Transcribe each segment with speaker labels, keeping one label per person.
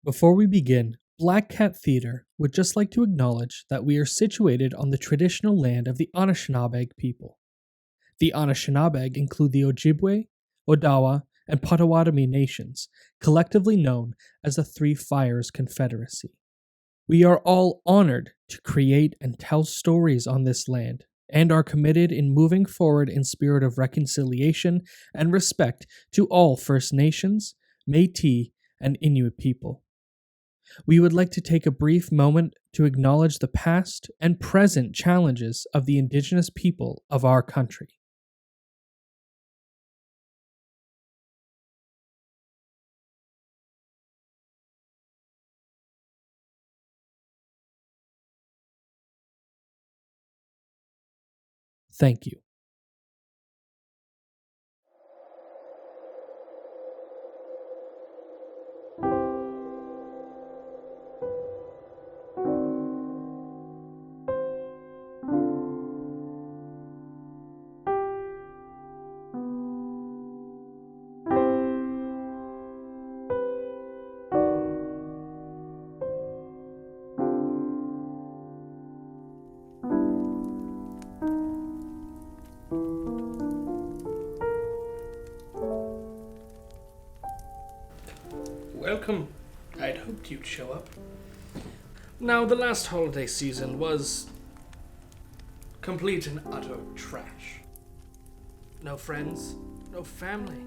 Speaker 1: Before we begin, Black Cat Theatre would just like to acknowledge that we are situated on the traditional land of the Anishinaabeg people. The Anishinaabeg include the Ojibwe, Odawa, and Potawatomi nations, collectively known as the Three Fires Confederacy. We are all honored to create and tell stories on this land and are committed in moving forward in spirit of reconciliation and respect to all First Nations, Métis, and Inuit people. We would like to take a brief moment to acknowledge the past and present challenges of the Indigenous people of our country. Thank you.
Speaker 2: Welcome. I'd hoped you'd show up. Now, the last holiday season was complete and utter trash. No friends, no family,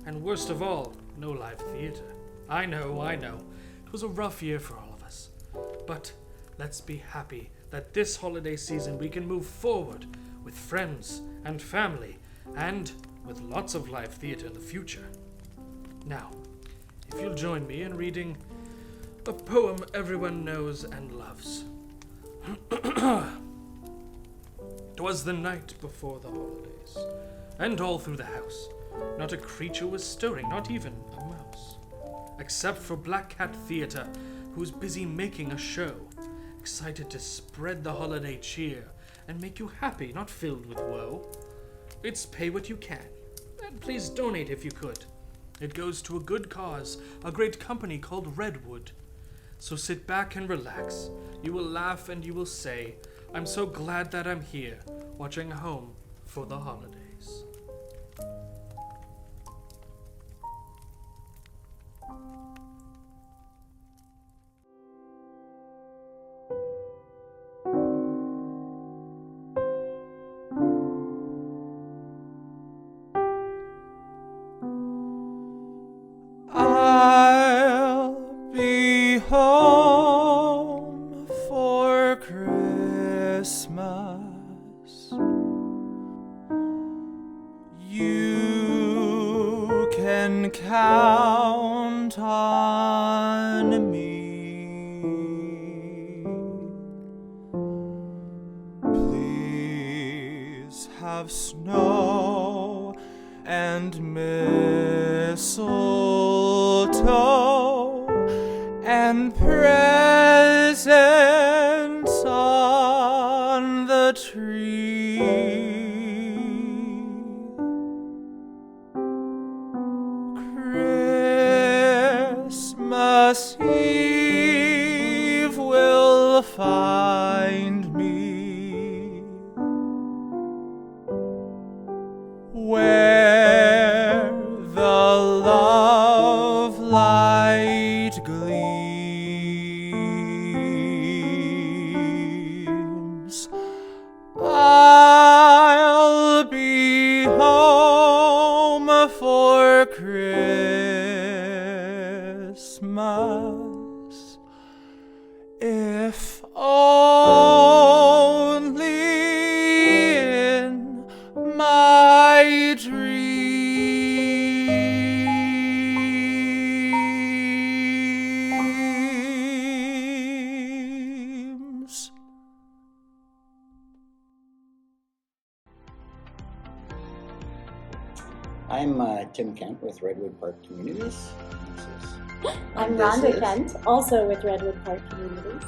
Speaker 2: and worst of all, no live theater. I know. It was a rough year for all of us. But let's be happy that this holiday season we can move forward with friends and family and with lots of live theater in the future. Now, if you'll join me in reading a poem everyone knows and loves. 'Twas the night before the holidays, and all through the house not a creature was stirring, not even a mouse, except for Black Cat Theatre, who's busy making a show, excited to spread the holiday cheer and make you happy, not filled with woe. It's pay what you can, and please donate if you could. It goes to a good cause, a great company called Redwood. So sit back and relax. You will laugh and you will say, I'm so glad that I'm here, watching home for the holidays.
Speaker 3: I'll be home for Christmas. You can count on me. Please have snow and mistletoe and presents on the tree. Christmas Eve will find me where the love light gleams. I'll be home for Christmas, if only in my dreams.
Speaker 4: I'm Tim Kent with Redwood Park Communities.
Speaker 5: I'm Rhonda Kent, also with Redwood Park Communities.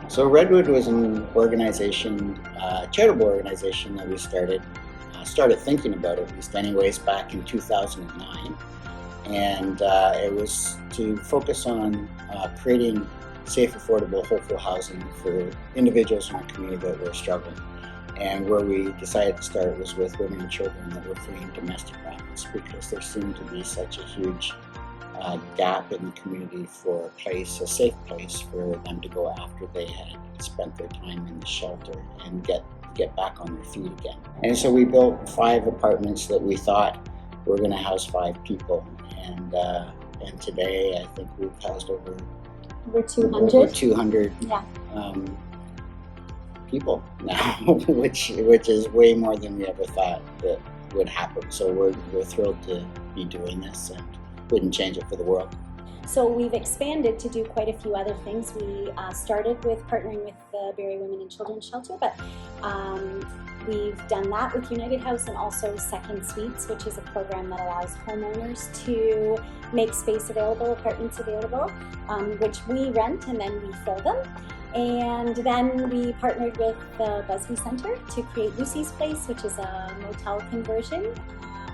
Speaker 4: So Redwood was an organization, charitable organization that we started thinking about, at least anyways, back in 2009. and it was to focus on creating safe, affordable, hopeful housing for individuals in our community that were struggling. And where we decided to start was with women and children that were fleeing domestic violence, because there seemed to be such a huge gap in the community for a safe place for them to go after they had spent their time in the shelter and get back on their feet again. And so we built 5 apartments that we thought were going to house 5 people, and today I think we've housed over 200
Speaker 5: Yeah.
Speaker 4: people now, which is way more than we ever thought that would happen. So we're thrilled to be doing this, and wouldn't change it for the world.
Speaker 5: So we've expanded to do quite a few other things. We started with partnering with the Barrie Women and Children's Shelter, but we've done that with United House, and also Second Suites, which is a program that allows homeowners to make space available, apartments available, which we rent and then we fill them. And then we partnered with the Busby Centre to create Lucy's Place, which is a motel conversion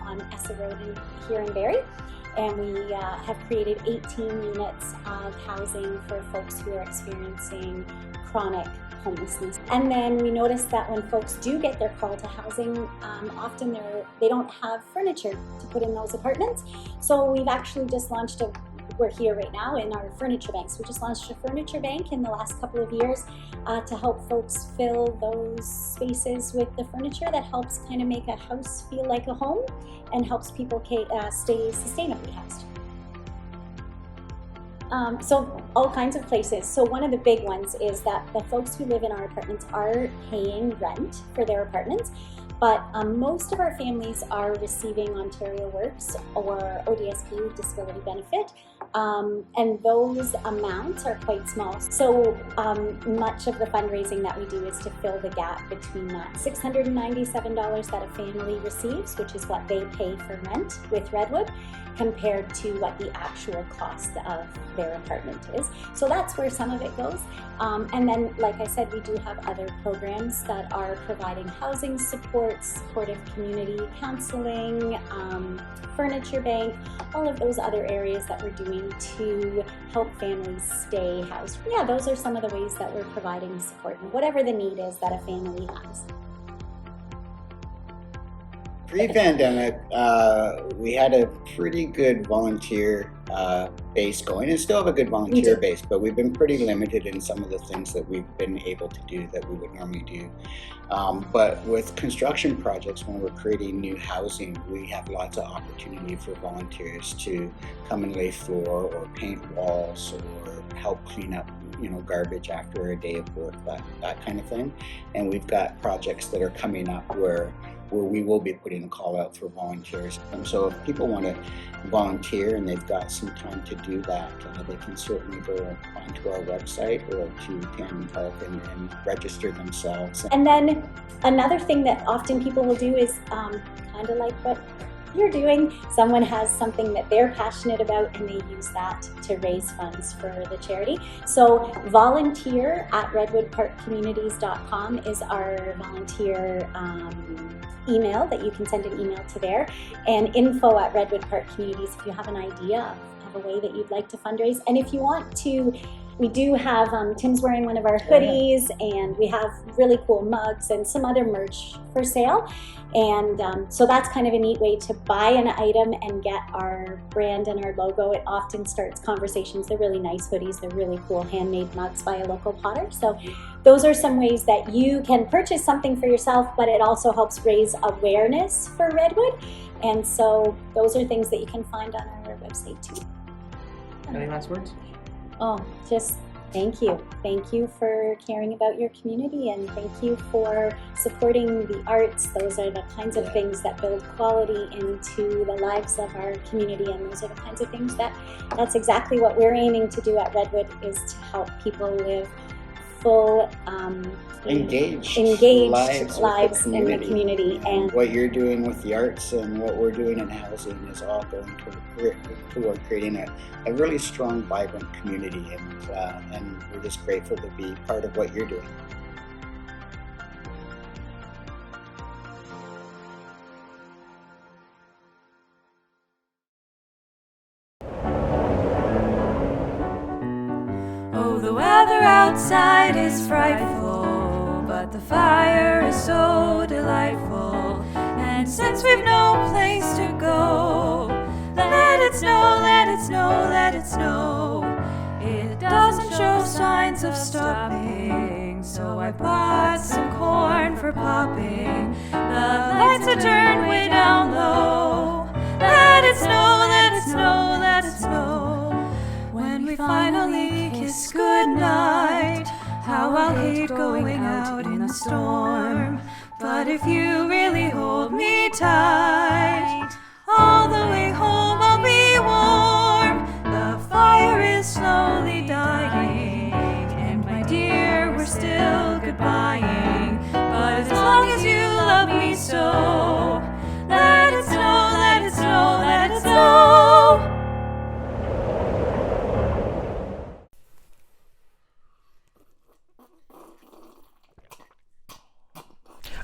Speaker 5: on Essa Road here in Barrie. And we have created 18 units of housing for folks who are experiencing chronic homelessness. And then we noticed that when folks do get their call to housing, often they don't have furniture to put in those apartments. So we've actually just launched we're here right now in our furniture bank. So we just launched a furniture bank in the last couple of years to help folks fill those spaces with the furniture that helps kind of make a house feel like a home and helps people stay sustainably housed. So all kinds of places. So one of the big ones is that the folks who live in our apartments are paying rent for their apartments, but most of our families are receiving Ontario Works or ODSP disability benefit, and those amounts are quite small. So much of the fundraising that we do is to fill the gap between that $697 that a family receives, which is what they pay for rent with Redwood, compared to what the actual cost of their apartment is. So that's where some of it goes. And then, like I said, we do have other programs that are providing housing support, supportive community counseling, furniture bank, all of those other areas that we're doing to help families stay housed. Yeah, those are some of the ways that we're providing support, whatever the need is that a family has.
Speaker 4: Pre-pandemic, we had a pretty good volunteer base going, and still have a good volunteer base, but we've been pretty limited in some of the things that we've been able to do that we would normally do. But with construction projects, when we're creating new housing, we have lots of opportunity for volunteers to come and lay floor or paint walls or help clean up garbage after a day of work, that kind of thing. And we've got projects that are coming up where we will be putting a call out for volunteers. And so if people want to volunteer and they've got some time to do that, they can certainly go onto our website or to Camden Park and register themselves.
Speaker 5: And then another thing that often people will do is kind of like what you're doing. Someone has something that they're passionate about and they use that to raise funds for the charity. So volunteer at redwoodparkcommunities.com is our volunteer email that you can send an email to there, and info at Redwood Park Communities if you have an idea of a way that you'd like to fundraise. And if you want to, we do have, Tim's wearing one of our hoodies, and we have really cool mugs and some other merch for sale. And so that's kind of a neat way to buy an item and get our brand and our logo. It often starts conversations. They're really nice hoodies. They're really cool handmade mugs by a local potter. So those are some ways that you can purchase something for yourself, but it also helps raise awareness for Redwood. And so those are things that you can find on our website too.
Speaker 2: Any last words?
Speaker 5: Oh, just thank you. Thank you for caring about your community, and thank you for supporting the arts. Those are the kinds of things that build quality into the lives of our community, and those are the kinds of things that's exactly what we're aiming to do at Redwood, is to help people live full,
Speaker 4: engaged
Speaker 5: lives in the community. And
Speaker 4: what you're doing with the arts and what we're doing in housing is all going toward creating a really strong, vibrant community, and we're just grateful to be part of what you're doing.
Speaker 6: weather outside is frightful, but the fire is so delightful. And since we've no place to go, let it snow, let it snow, let it snow. It doesn't show signs of stopping, so I bought some corn for popping. The lights are turned way down low. Let it snow, let it snow, let it snow. When we finally kiss goodnight, how I'll hate going out in the storm. But if you really hold me tight, all the way home I'll be warm. The fire is slowly dying, and my dear, we're still goodbying. But as long as you love me so, let it snow, let it snow, let it snow.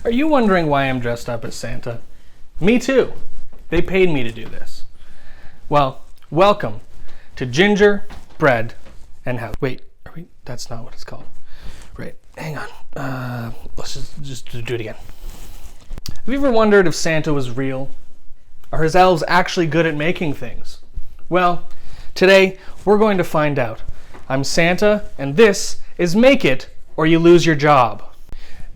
Speaker 2: Are you wondering why I'm dressed up as Santa? Me too. They paid me to do this. Well, welcome to Ginger, Bread, and House. Wait, that's not what it's called. Right, hang on. Let's just do it again. Have you ever wondered if Santa was real? Are his elves actually good at making things? Well, today we're going to find out. I'm Santa, and this is Make It or You Lose Your Job.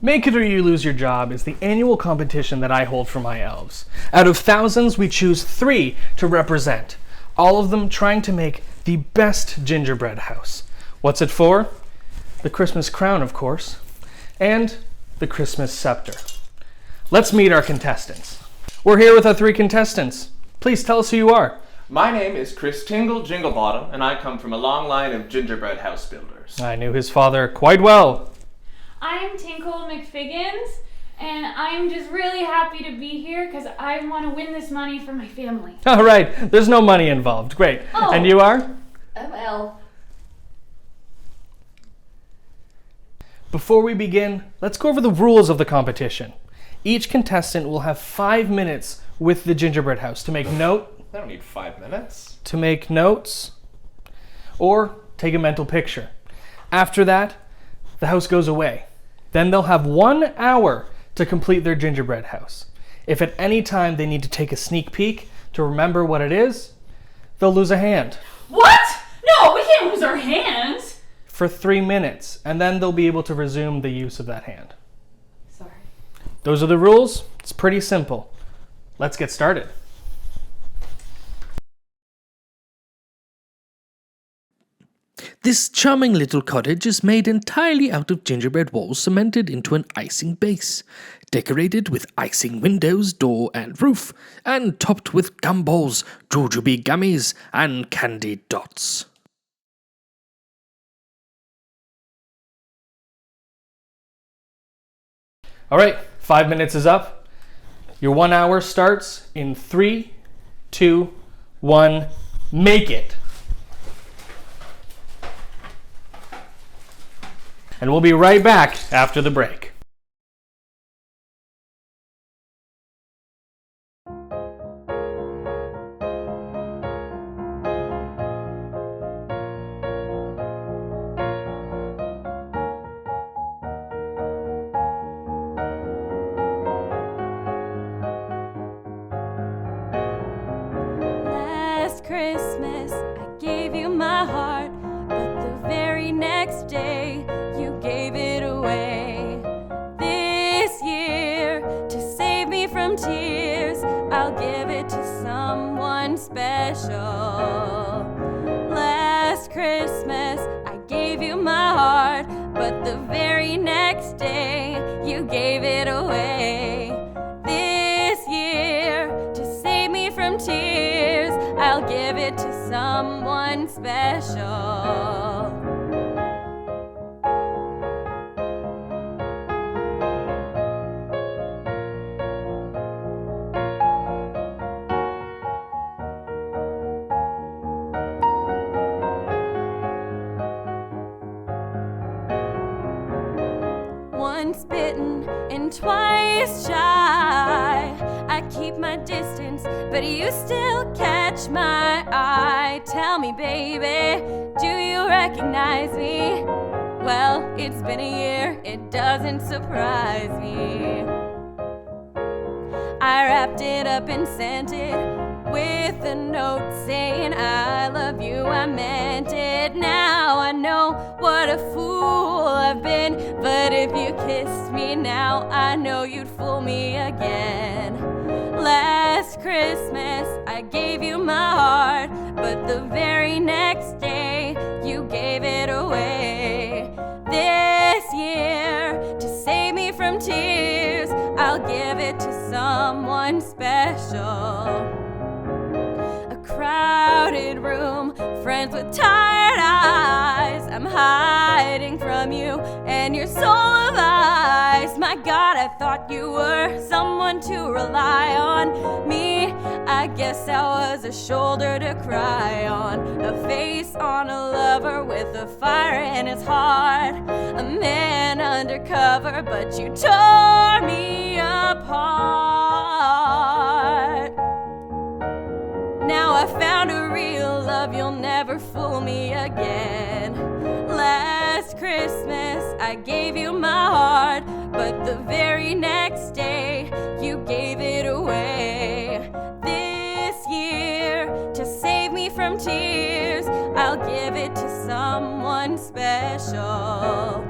Speaker 2: Make It or You Lose Your Job is the annual competition that I hold for my elves. Out of thousands, we choose 3 to represent, all of them trying to make the best gingerbread house. What's it for? The Christmas crown, of course, and the Christmas scepter. Let's meet our contestants. We're here with our 3 contestants. Please tell us who you are.
Speaker 7: My name is Chris Tingle Jinglebottom, and I come from a long line of gingerbread house builders.
Speaker 2: I knew his father quite well.
Speaker 8: I'm Tinkle McFiggins, and I'm just really happy to be here because I want to win this money for my family.
Speaker 2: All right, there's no money involved. Great.
Speaker 8: Oh.
Speaker 2: And you are?
Speaker 8: Well.
Speaker 2: Before we begin, let's go over the rules of the competition. Each contestant will have 5 minutes with the gingerbread house to make
Speaker 7: I don't need 5 minutes.
Speaker 2: to make notes, or take a mental picture. After that, the house goes away. Then they'll have 1 hour to complete their gingerbread house. If at any time they need to take a sneak peek to remember what it is, they'll lose a hand.
Speaker 8: What? No, we can't lose our hands.
Speaker 2: For 3 minutes, and then they'll be able to resume the use of that hand.
Speaker 8: Sorry.
Speaker 2: Those are the rules. It's pretty simple. Let's get started.
Speaker 1: This charming little cottage is made entirely out of gingerbread walls cemented into an icing base, decorated with icing windows, door, and roof, and topped with gumballs, jujube gummies, and candy dots.
Speaker 2: All right, 5 minutes is up. Your 1 hour starts in 3, 2, 1, make it. And we'll be right back after the break.
Speaker 6: Last Christmas, I gave you my heart, but the very next day, you gave it away. This year, to save me from tears, I'll give it to someone special. Last Christmas, I gave you my heart, but the very next day, you gave it away. This year, to save me from tears, I'll give it to someone special. Once bitten and twice shy, I keep my a distance, but you still catch my eye. Tell me, baby, do you recognize me? Well, it's been a year, it doesn't surprise me. I wrapped it up and sent it with a note saying I love you, I meant it. Now I know what a fool I've been, but if you kissed me now, I know you'd fool me again. Last Christmas I gave you my heart, but the very next day you gave it away. This year, to save me from tears, I'll give it to someone special. A crowded room, friends with tired eyes. I'm hiding from you and your soul of ice. My God, I thought you were someone to rely on. Me, I guess I was a shoulder to cry on, a face on a lover with a fire in his heart, a man undercover, but you tore me apart. Now I found a real love, you'll never fool me again. Last Christmas I gave you my heart, but the very next day you gave it away. This year, to save me from tears, I'll give it to someone special.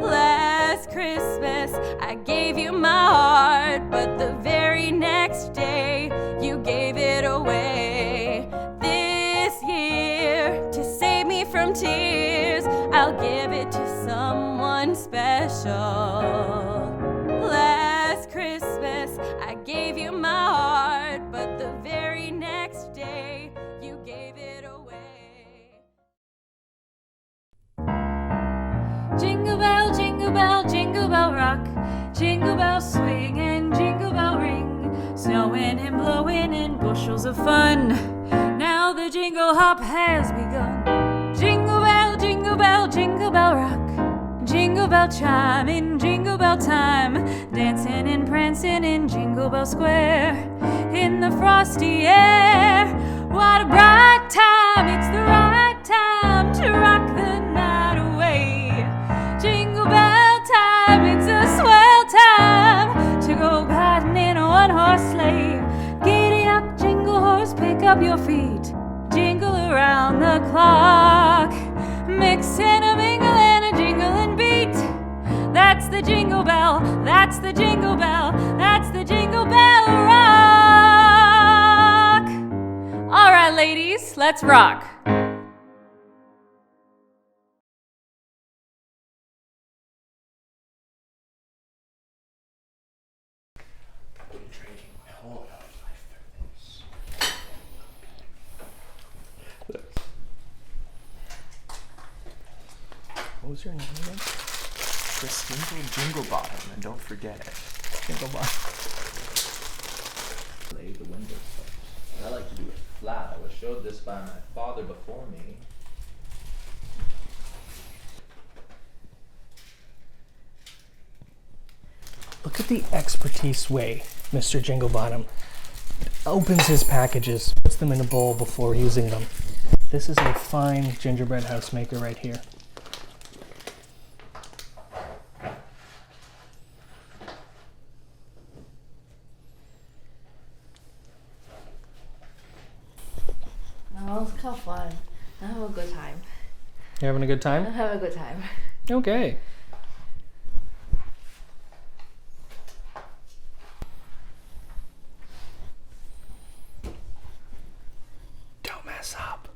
Speaker 6: Last Christmas I gave you my heart, but the very next day you gave it away. This year, to save me from tears, I'll give it to someone special. Last Christmas I gave you my heart, but the very next day you gave it away.
Speaker 8: Jingle bell, jingle bell rock. Jingle bell swing and jingle bell ring. Snowing and blowing and bushels of fun. Now the jingle hop has begun. Jingle bell, jingle bell rock. Jingle bell chime in jingle bell time. Dancing and prancing in Jingle Bell Square. In the frosty air. What a bright time, it's the right time to rock the night away. Jingle bell time, it's a swell time to go gliding in a one-horse sleigh. Giddy up, jingle horse, pick up your feet. Jingle around the clock. Mixing a mingle and a jingling beat. That's the jingle bell, that's the jingle bell, that's the jingle bell rock. All right, ladies, let's rock.
Speaker 7: What was your name again? Chris Jinglebottom, and don't forget it. Jinglebottom.
Speaker 9: Lay the windows first. I like to do it flat. I was showed this by my father before me.
Speaker 1: Look at the expertise way Mr. Jinglebottom opens his packages, puts them in a bowl before using them. This is a fine gingerbread house maker right here.
Speaker 10: No, it's kind of fun. I have a good time.
Speaker 1: You having a good
Speaker 10: I
Speaker 1: time?
Speaker 10: have a good time.
Speaker 1: Okay. Don't mess up.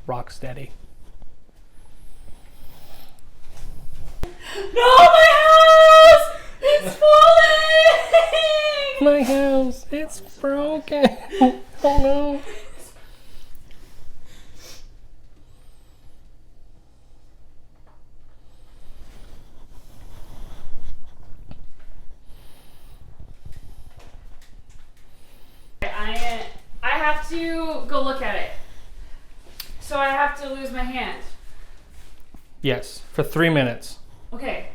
Speaker 1: Rock steady.
Speaker 8: No, my house! It's falling!
Speaker 1: My house, it's broken. Oh no.
Speaker 8: I have to go look at it. So I have to lose my hand.
Speaker 1: Yes, for 3 minutes.
Speaker 8: Okay.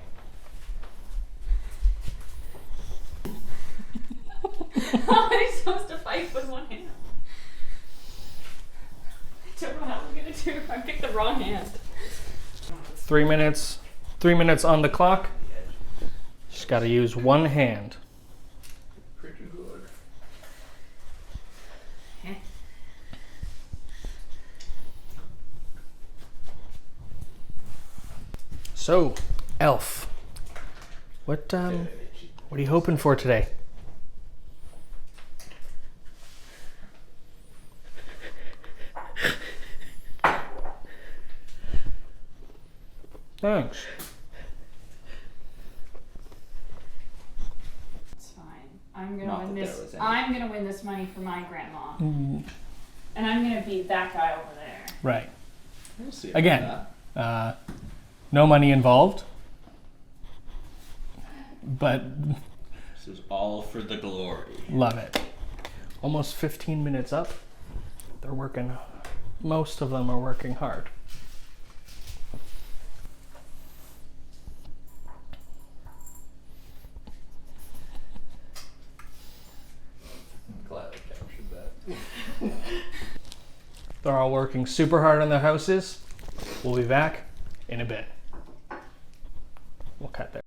Speaker 8: How am I supposed to fight with one hand? I don't know how I'm gonna do if I pick the wrong hand.
Speaker 2: 3 minutes. 3 minutes on the clock. Just gotta use one hand.
Speaker 9: Pretty good.
Speaker 2: So, Elf, what are you hoping for today? Thanks.
Speaker 8: It's fine. I'm gonna
Speaker 9: Not
Speaker 8: win
Speaker 9: that there
Speaker 8: this.
Speaker 9: was any.
Speaker 8: I'm gonna win this money for my grandma, and I'm gonna beat that guy over there.
Speaker 2: Right.
Speaker 9: We'll see about
Speaker 2: Again,
Speaker 9: that.
Speaker 2: no money involved, but
Speaker 9: This is all for the glory.
Speaker 2: love it. Almost 15 minutes up. They're working, most of them are working hard.
Speaker 9: I'm glad I captured that.
Speaker 2: They're all working super hard on their houses. We'll be back in a bit. We'll cut there.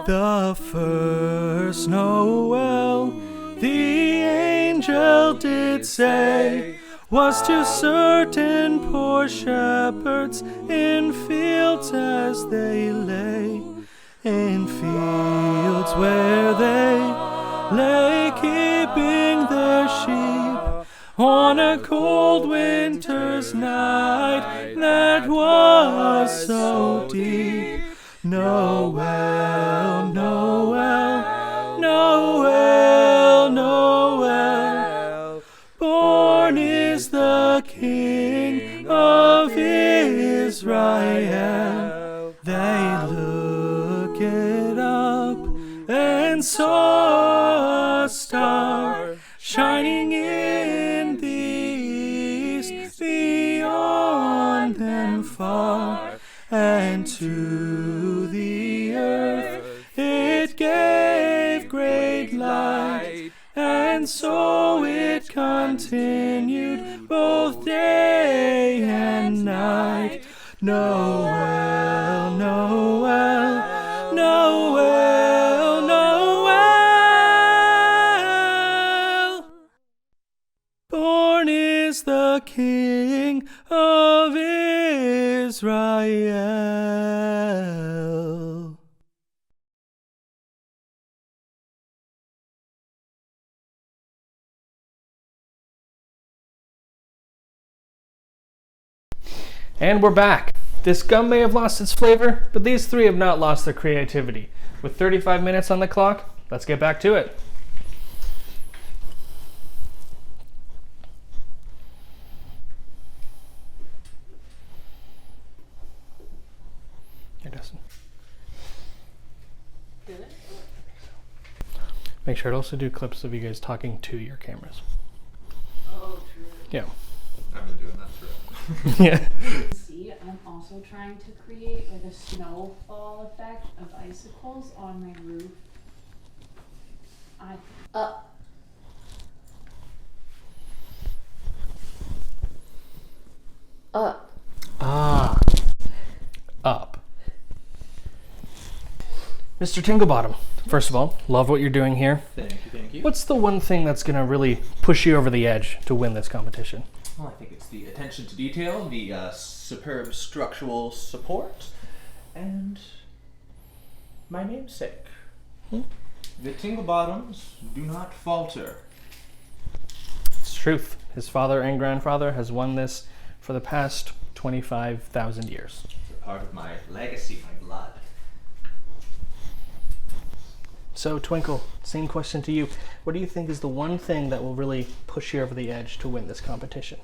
Speaker 3: The first Noel, the angel did say, was to certain poor shepherds in fields as they lay, in fields where they lay keeping their sheep on a cold winter's night that was so deep. Noel, Noel, Noel, Noel, born is the King of Israel. They looked up and saw a star shining in the east, beyond them far, and to the earth it gave great light, and so it continued both day and night. Noel, Noel, Noel, Noel, born is the King of Israel.
Speaker 2: And we're back. This gum may have lost its flavor, but these three have not lost their creativity. With 35 minutes on the clock, let's get back to it. Here, Dustin.
Speaker 10: Did it?
Speaker 2: Make sure to also do clips of you guys talking to your cameras.
Speaker 10: Oh, true.
Speaker 2: Yeah.
Speaker 9: I've been doing that for
Speaker 2: Yeah.
Speaker 10: See, I'm also trying to create like a snowfall effect of icicles on my roof. Up.
Speaker 2: Ah. Up. Mr. Tinglebottom, first of all, love what you're doing here.
Speaker 7: Thank you, thank you.
Speaker 2: What's the one thing that's going to really push you over the edge to win this competition?
Speaker 7: Well, I think it's the attention to detail, the superb structural support, and my namesake. The Tinglebottoms do not falter.
Speaker 2: It's truth. His father and grandfather has won this for the past 25,000 years.
Speaker 7: It's a part of my legacy, my blood.
Speaker 2: So, Twinkle, same question to you. What do you think is the one thing that will really push you over the edge to win this competition?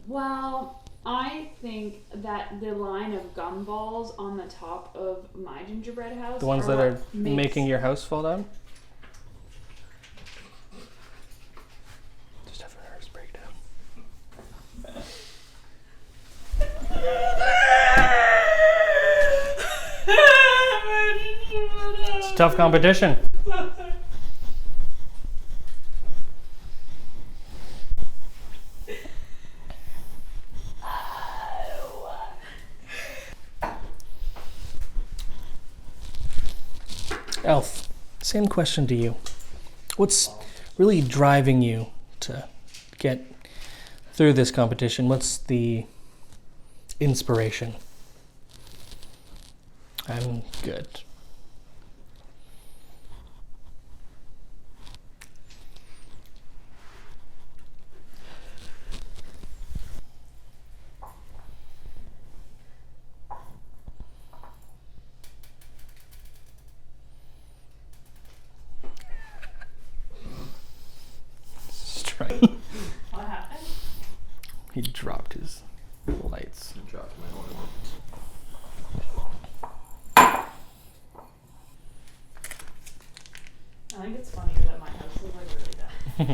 Speaker 11: Well, I think that the line of gumballs on the top of my gingerbread house.
Speaker 2: The ones that are
Speaker 11: what
Speaker 2: making your house fall down? Just have a nervous breakdown. It's a tough competition. Elf, same question to you. What's really driving you to get through this competition? What's the inspiration? I'm good.
Speaker 11: What happened?
Speaker 2: He dropped his lights.
Speaker 9: I dropped my ornament.
Speaker 11: I think it's funnier that my house is like really bad. I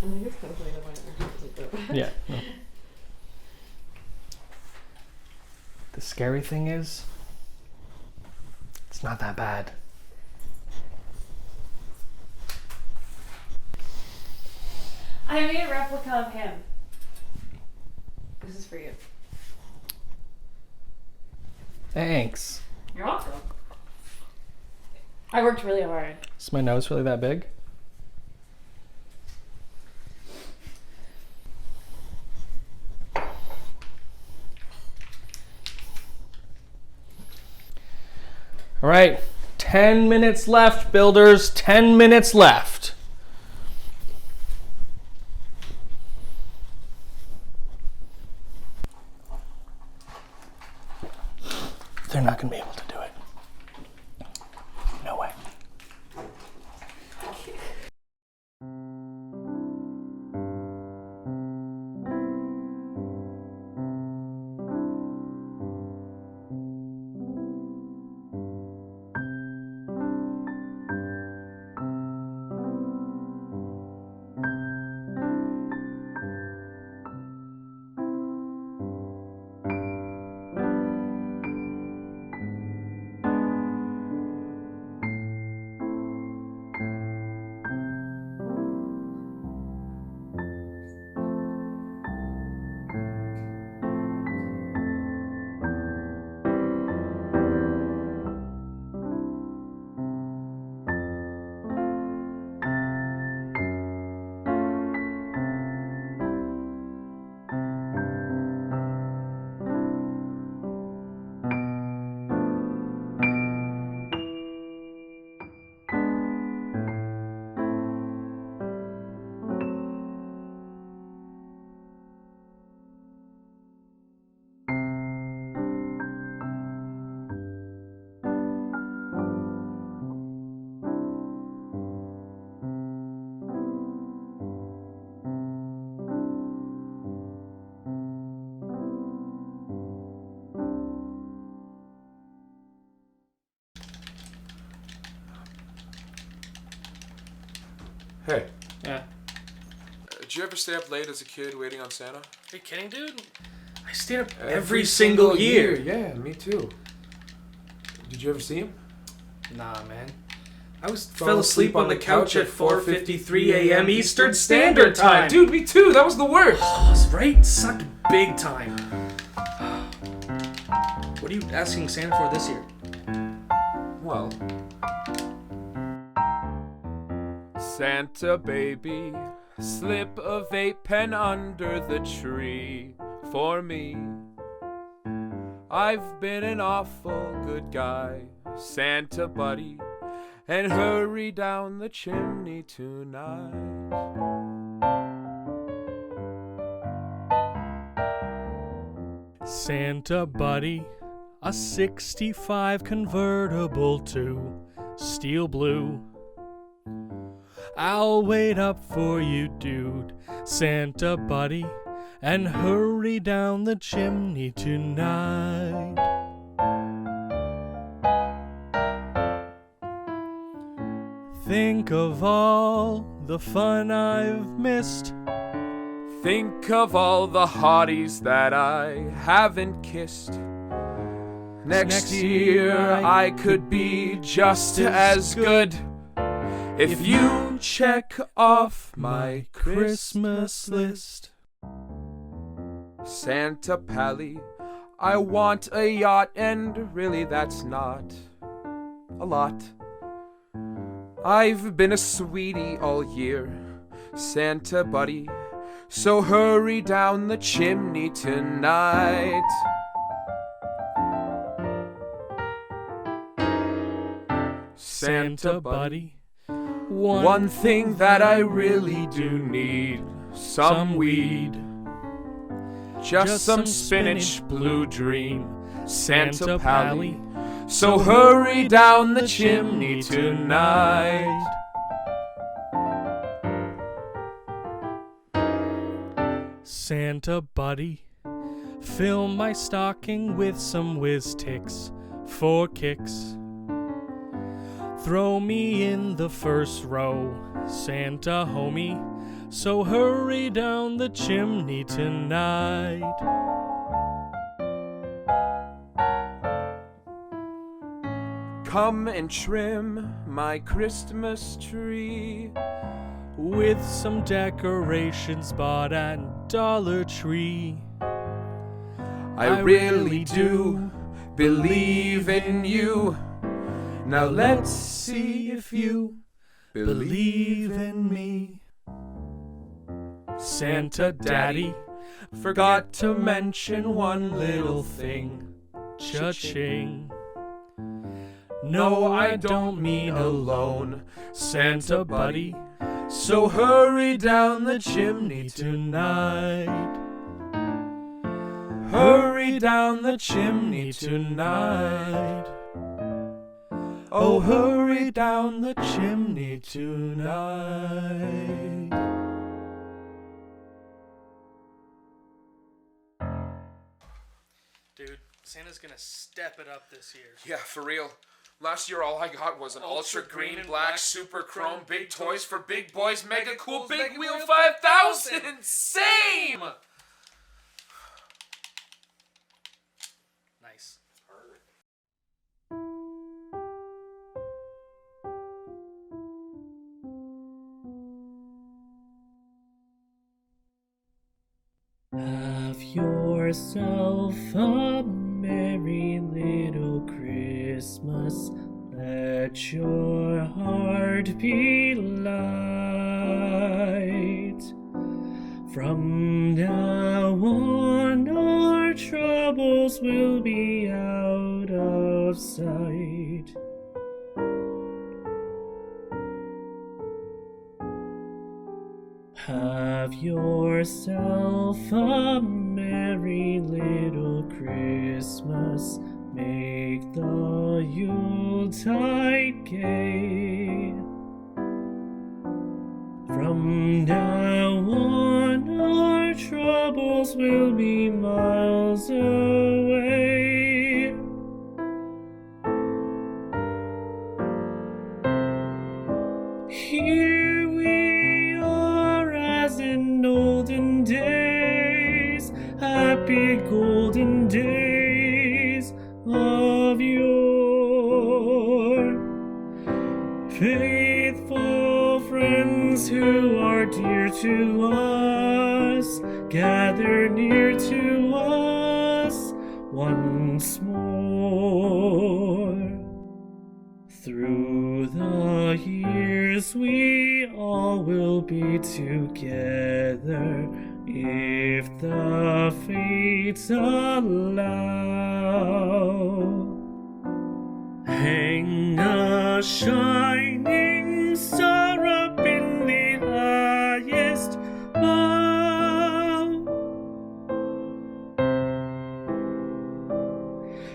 Speaker 11: think it's kind of funny that my house is like that bad.
Speaker 2: Yeah. No. The scary thing is, it's not that bad.
Speaker 11: I made a replica of him. This is for you.
Speaker 2: Thanks.
Speaker 11: You're welcome. I worked really hard.
Speaker 2: Is my nose really that big? All right, 10 minutes left, builders, 10 minutes left. They're not going to be able to do it. No way.
Speaker 12: Hey.
Speaker 2: Yeah.
Speaker 12: Did you ever stay up late as a kid waiting on Santa?
Speaker 2: Are you kidding, dude? I stayed up every single year.
Speaker 12: Yeah, me too. Did you ever see him?
Speaker 2: Nah, man. I fell asleep on the couch at 4:53 a.m. Eastern Standard Time.
Speaker 12: Dude, me too. That was the worst.
Speaker 2: Oh, right? Sucked big time. What are you asking Santa for this year?
Speaker 12: Well,
Speaker 3: Santa baby, slip a vape pen under the tree for me. I've been an awful good guy, Santa buddy, and hurry down the chimney tonight.
Speaker 1: Santa buddy, a 65 convertible to steel blue. I'll wait up for you, dude, Santa buddy, and hurry down the chimney tonight. Think of all the fun I've missed.
Speaker 3: Think of all the hotties that I haven't kissed. Next year I could be just as good if you check off my Christmas list. Santa Pally, I want a yacht, and really that's not a lot. I've been a sweetie all year, Santa buddy, so hurry down the chimney tonight.
Speaker 1: Santa buddy,
Speaker 3: one thing that I really do need, some weed. Just some spinach blue dream, Santa Pally, so hurry down the chimney tonight.
Speaker 1: Santa buddy, fill my stocking with some Whiz-Ticks for kicks. Throw me in the first row, Santa homie, so hurry down the chimney tonight.
Speaker 3: Come and trim my Christmas tree
Speaker 1: with some decorations bought at Dollar Tree.
Speaker 3: I really do believe in you. Now let's see if you believe in me.
Speaker 1: Santa Daddy,
Speaker 3: forgot to mention one little thing.
Speaker 1: Cha-ching.
Speaker 3: No, I don't mean alone, Santa buddy, so hurry down the chimney tonight. Hurry down the chimney tonight. Oh, hurry down the chimney tonight.
Speaker 2: Dude, Santa's gonna step it up this year.
Speaker 12: Yeah, for real. Last year all I got was an ultra green and black super chrome big toys for big boys mega cool big wheel 5000. Same.
Speaker 2: Nice.
Speaker 13: Have yourself a merry little Christmas. Let your heart be light. From now on, our troubles will be out of sight. Have yourself a merry little Christmas. Make the Yuletide gay. From now on, our troubles will be miles away. Here we Faithful friends who are dear to us, gather near to us once more. Through the years we all will be together, if the fates allow. Hang a shining star up in the highest bough,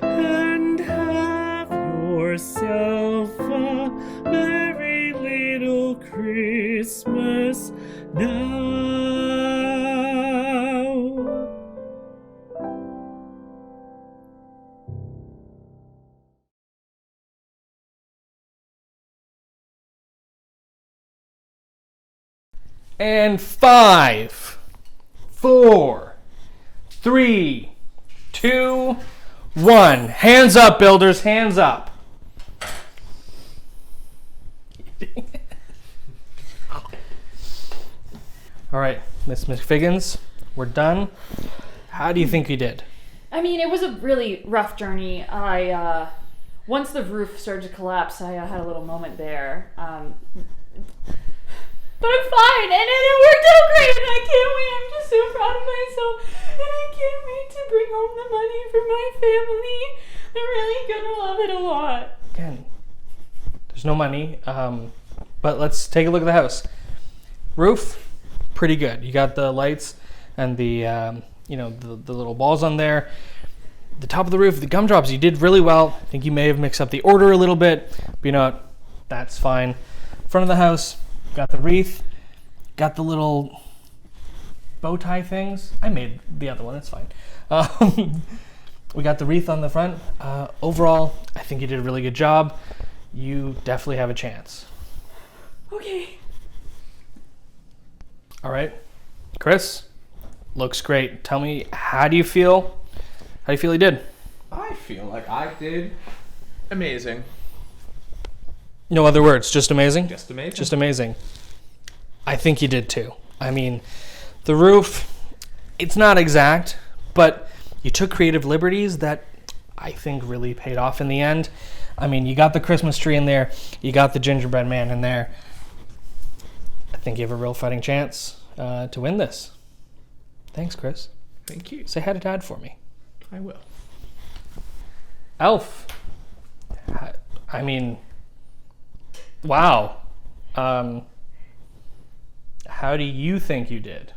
Speaker 13: and have yourself a merry little Christmas now.
Speaker 2: And 5, 4, 3, 2, 1. Hands up, builders, hands up. All right, Miss McFiggins, we're done. How do you think you did?
Speaker 11: I mean, it was a really rough journey. Once the roof started to collapse, I had a little moment there. But I'm fine, and it worked out great, and I can't wait. I'm just so proud of myself, and I can't wait to bring home the money for my family. They're really gonna love it a lot.
Speaker 2: Again, there's no money, but let's take a look at the house. Roof, pretty good. You got the lights and the the little balls on there. The top of the roof, the gumdrops, you did really well. I think you may have mixed up the order a little bit, but you know what? That's fine. Front of the house, got the wreath, got the little bow tie things. I made the other one, it's fine. We got the wreath on the front. Overall, I think you did a really good job. You definitely have a chance.
Speaker 11: Okay.
Speaker 2: All right, Chris, looks great. Tell me, how do you feel? How do you feel he did?
Speaker 7: I feel like I did amazing.
Speaker 2: No other words, just amazing?
Speaker 7: Just amazing.
Speaker 2: Just amazing. I think you did too. I mean, the roof, it's not exact, but you took creative liberties that I think really paid off in the end. I mean, you got the Christmas tree in there, you got the gingerbread man in there. I think you have a real fighting chance to win this. Thanks, Chris.
Speaker 7: Thank you.
Speaker 2: Say hi to Dad for me.
Speaker 7: I will.
Speaker 2: Elf. I mean, wow. How do you think you did?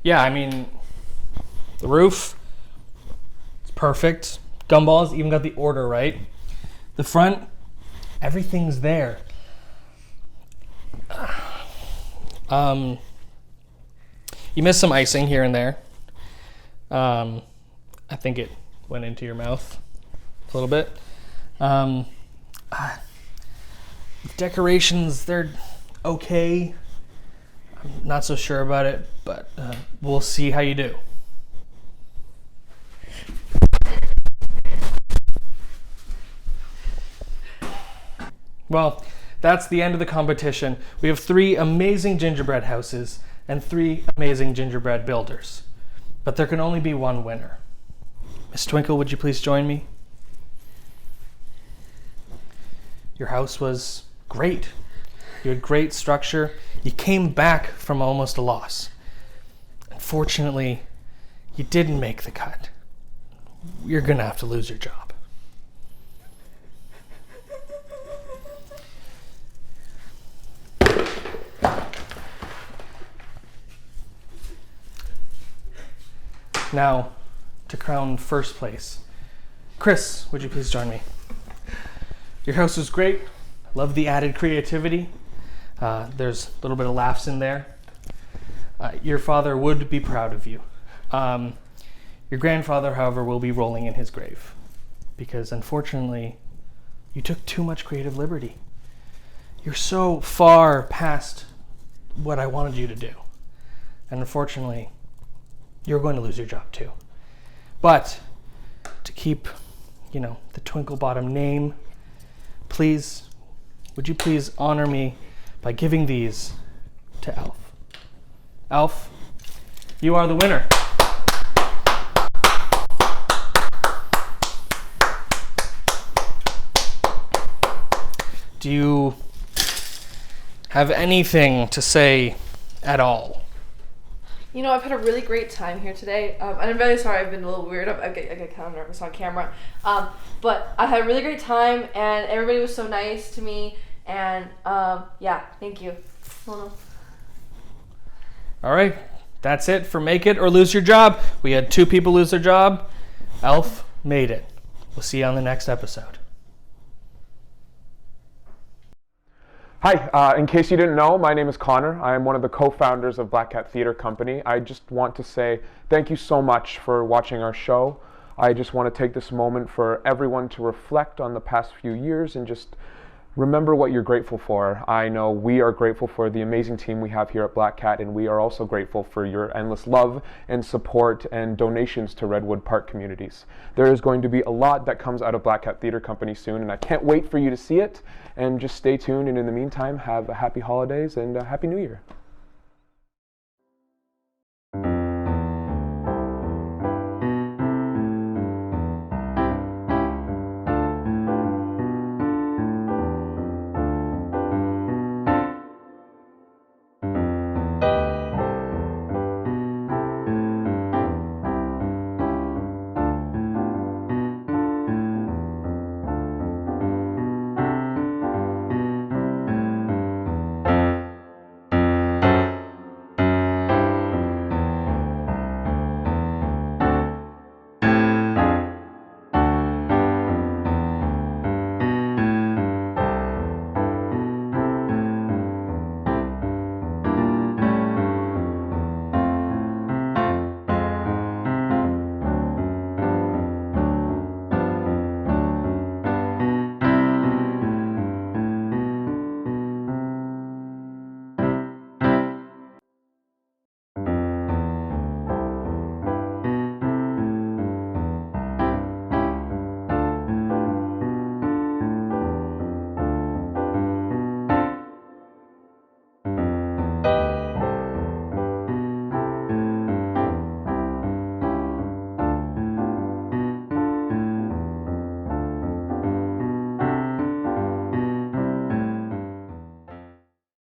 Speaker 2: Yeah, I mean, the roof, it's perfect. Gumballs, even got the order right. The front, everything's there. You missed some icing here and there. I think it went into your mouth a little bit. Decorations, they're okay. I'm not so sure about it, but we'll see how you do. Well, that's the end of the competition. We have 3 amazing gingerbread houses and 3 amazing gingerbread builders. But there can only be one winner. Miss Twinkle, would you please join me? Your house was great. You had great structure. You came back from almost a loss. Unfortunately, you didn't make the cut. You're gonna have to lose your job. Now, to crown first place. Chris, would you please join me? Your house was great. Love the added creativity. There's a little bit of laughs in there. Your father would be proud of you. Your grandfather, however, will be rolling in his grave because unfortunately, you took too much creative liberty. You're so far past what I wanted you to do. And unfortunately, you're going to lose your job too. But to keep the Twinkle Bottom name, would you please honor me by giving these to Alf? Alf, you are the winner. Do you have anything to say at all?
Speaker 14: I've had a really great time here today. And I'm very sorry I've been a little weird. I get kind of nervous on camera. But I had a really great time, and everybody was so nice to me. And thank you.
Speaker 2: All right, that's it for Make It or Lose Your Job. We had 2 people lose their job. Alf made it. We'll see you on the next episode.
Speaker 3: Hi, in case you didn't know, my name is Connor. I am one of the co-founders of Black Cat Theater Company. I just want to say thank you so much for watching our show. I just want to take this moment for everyone to reflect on the past few years and just remember what you're grateful for. I know we are grateful for the amazing team we have here at Black Cat, and we are also grateful for your endless love and support and donations to Redwood Park communities. There is going to be a lot that comes out of Black Cat Theater Company soon, and I can't wait for you to see it. And just stay tuned, and in the meantime, have a happy holidays and a happy new year.